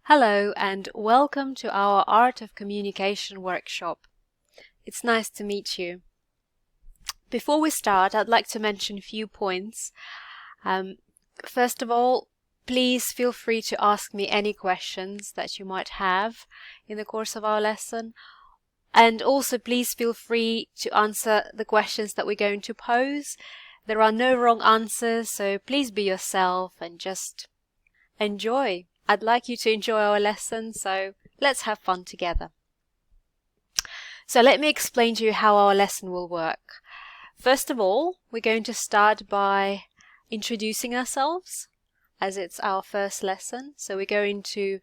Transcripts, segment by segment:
Hello and welcome to our Art of Communication workshop. It's nice to meet you. Before we start, I'd like to mention a few points. First of all, please feel free to ask me any questions that you might have in the course of our lesson. And also please feel free to answer the questions that we're going to pose. There are no wrong answers, so please be yourself and just enjoy. I'd like you to enjoy our lesson, so let's have fun together. So let me explain to you how our lesson will work. First of all, we're going to start by introducing ourselves, as it's our first lesson. So we're going to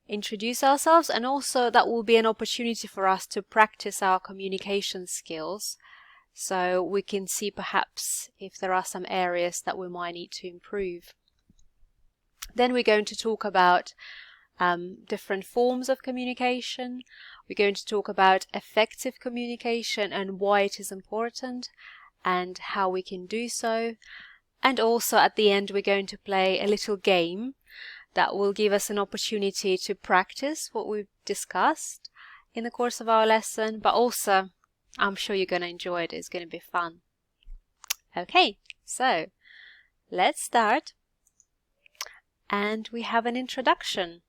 introduce ourselves, and also that will be an opportunity for us to practice our communication skills, so we can see perhaps if there are some areas that we might need to improve. Then we're going to talk about different forms of communication. We're going to talk about effective communication and why it is important and how we can do so. And also at the end we're going to play a little game that will give us an opportunity to practice what we've discussed in the course of our lesson, but also I'm sure you're going to enjoy it. It's going to be fun. Okay, so let's start. And we have an introduction.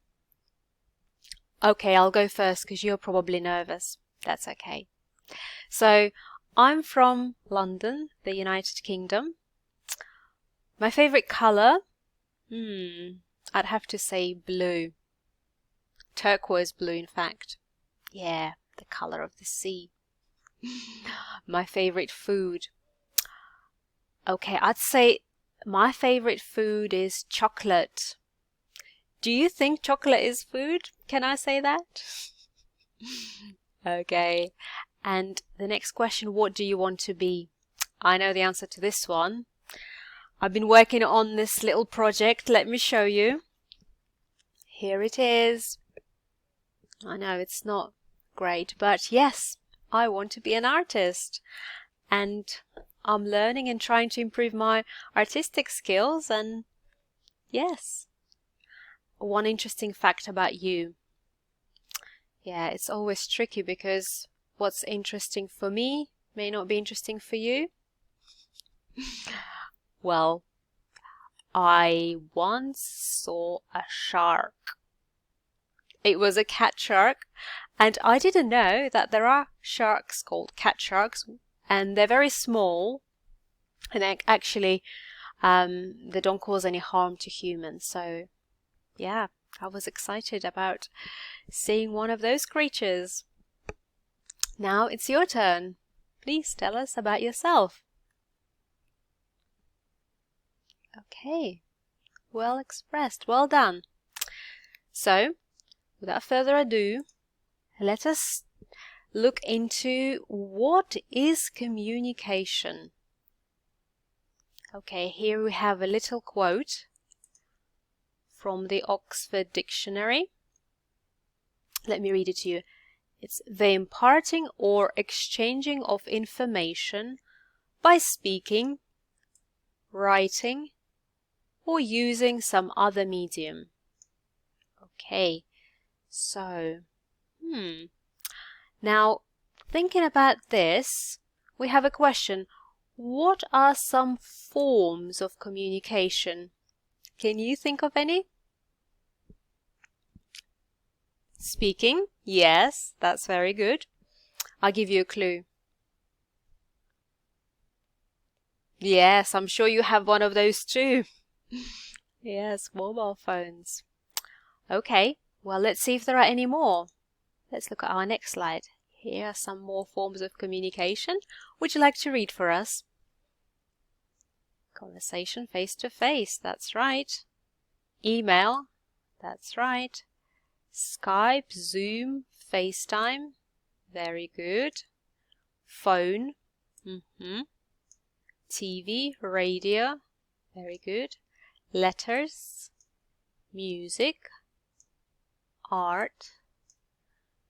Okay, I'll go first because you're probably nervous. That's okay. So, I'm from London, the United Kingdom. My favorite color? I'd have to say blue. Turquoise blue, in fact. Yeah, the color of the sea. My favorite food? Okay, I'd say my favorite food is chocolate. Do you think chocolate is food? Can I say that? Okay. And the next question, what do you want to be? I know the answer to this one. I've been working on this little project. Let me show you. Here it is. I know it's not great, but yes, I want to be an artist. And I'm learning and trying to improve my artistic skills, and yes. One interesting fact about you. Yeah, it's always tricky because what's interesting for me may not be interesting for you. Well, I once saw a shark. It was a cat shark, and I didn't know that there are sharks called cat sharks, and they're very small, and actually they don't cause any harm to humans. So yeah, I was excited about seeing one of those creatures. Now it's your turn. Please tell us about yourself. Okay, well expressed, well done. So, without further ado, let us look into what is communication. Okay, here we have a little quote from the Oxford Dictionary. Let me read it to you. It's the imparting or exchanging of information by speaking, writing, or using some other medium. Okay, so, Now, thinking about this, we have a question. What are some forms of communication? Can you think of any? Speaking? Yes, that's very good. I'll give you a clue. Yes, I'm sure you have one of those too. Yes, mobile phones. Okay, well, let's see if there are any more. Let's look at our next slide. Here are some more forms of communication. Would you like to read for us? Conversation face to face, that's right. Email, that's right. Skype, Zoom, FaceTime, very good. Phone, TV, radio, very good. Letters, music, art,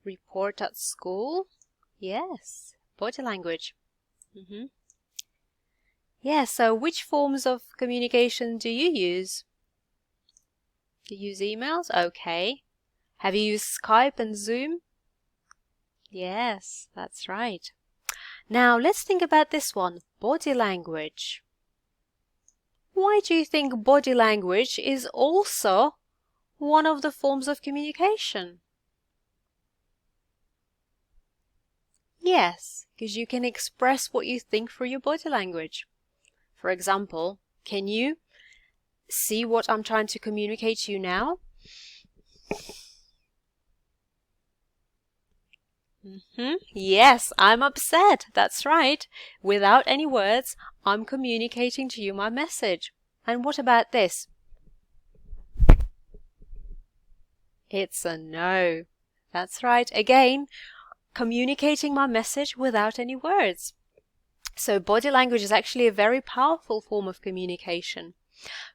report at school, yes. Body language. Yeah, so which forms of communication do you use? Do you use emails? Okay. Have you used Skype and Zoom? Yes, that's right. Now let's think about this one, body language. Why do you think body language is also one of the forms of communication? Yes, because you can express what you think through your body language. For example, can you see what I'm trying to communicate to you now? Yes, I'm upset. That's right. Without any words, I'm communicating to you my message. And what about this? It's a no. That's right. Again, communicating my message without any words. So body language is actually a very powerful form of communication.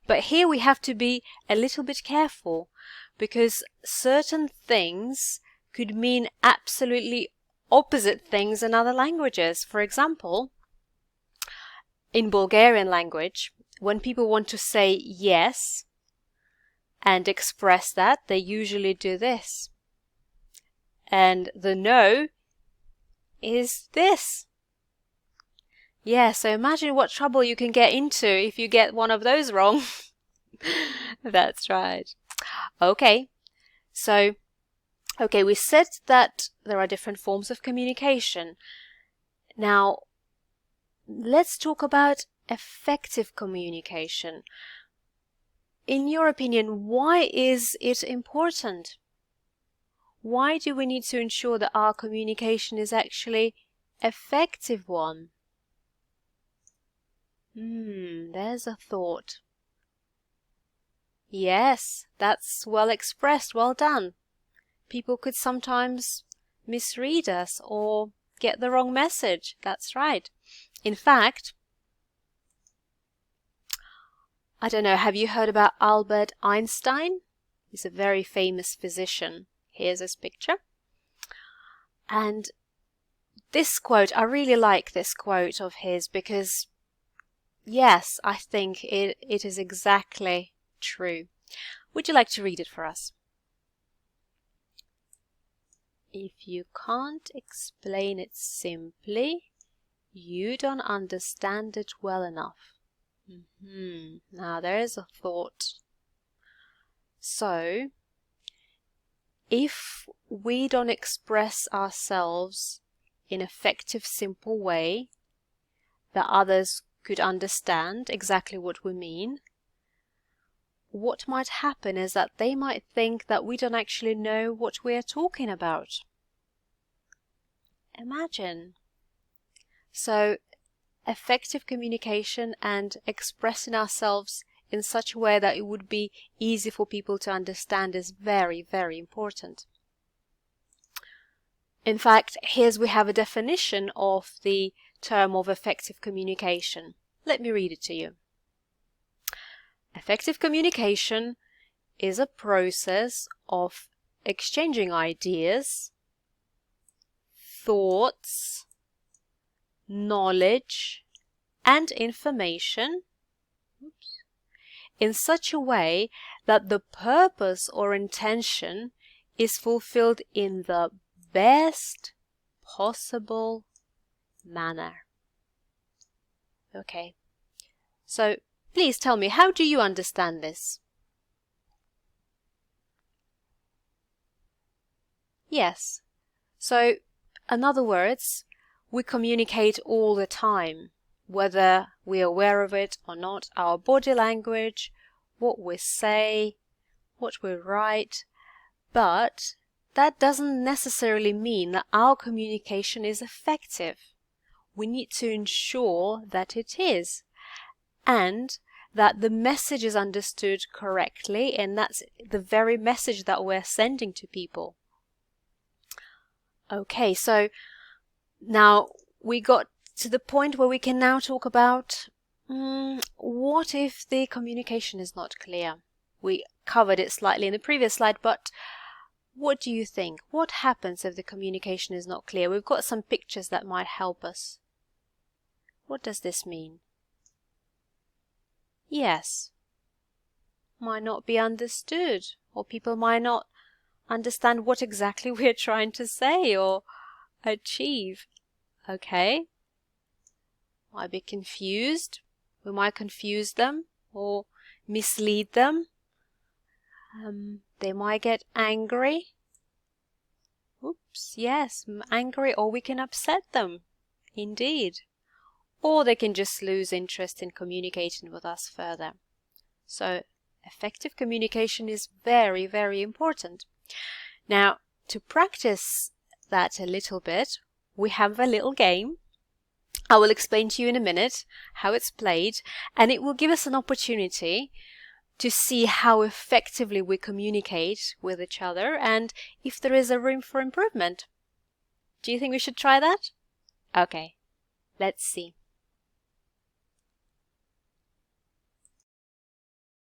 But here we have to be a little bit careful because certain things could mean absolutely opposite things in other languages. For example, in Bulgarian language, when people want to say yes and express that, they usually do this. And the no is this. Yeah, so imagine what trouble you can get into if you get one of those wrong. That's right. Okay, so, we said that there are different forms of communication. Now, let's talk about effective communication. In your opinion, why is it important? Why do we need to ensure that our communication is actually effective one? There's a thought. Yes, that's well expressed, well done. People could sometimes misread us or get the wrong message. That's right. In fact, I don't know, have you heard about Albert Einstein? He's a very famous physician. Here's his picture. And this quote, I really like this quote of his because, yes, I think it is exactly true. Would you like to read it for us? If you can't explain it simply, you don't understand it well enough. Now there is a thought. So, if we don't express ourselves in an effective, simple way that others could understand exactly what we mean, what might happen is that they might think that we don't actually know what we are talking about. Imagine. So, effective communication and expressing ourselves in such a way that it would be easy for people to understand is very, very important. In fact, here we have a definition of the term of effective communication. Let me read it to you. Effective communication is a process of exchanging ideas, thoughts, knowledge, and information in such a way that the purpose or intention is fulfilled in the best possible manner. Okay, so please tell me, how do you understand this? Yes, so in other words, we communicate all the time, whether we're aware of it or not. Our body language, what we say, what we write, but that doesn't necessarily mean that our communication is effective. We need to ensure that it is, and that the message is understood correctly, and that's the very message that we're sending to people. Okay, so now we got to the point where we can now talk about what if the communication is not clear? We covered it slightly in the previous slide, but what do you think? What happens if the communication is not clear? We've got some pictures that might help us. What does this mean? Yes, might not be understood, or people might not understand what exactly we're trying to say or achieve. Okay? Might be confused. We might confuse them or mislead them. They might get angry. Oops, yes, angry, or we can upset them. Indeed. Or they can just lose interest in communicating with us further. So, effective communication is very, very important. Now, to practice that a little bit, we have a little game. I will explain to you in a minute how it's played, and it will give us an opportunity to see how effectively we communicate with each other and if there is a room for improvement. Do you think we should try that? Okay, let's see.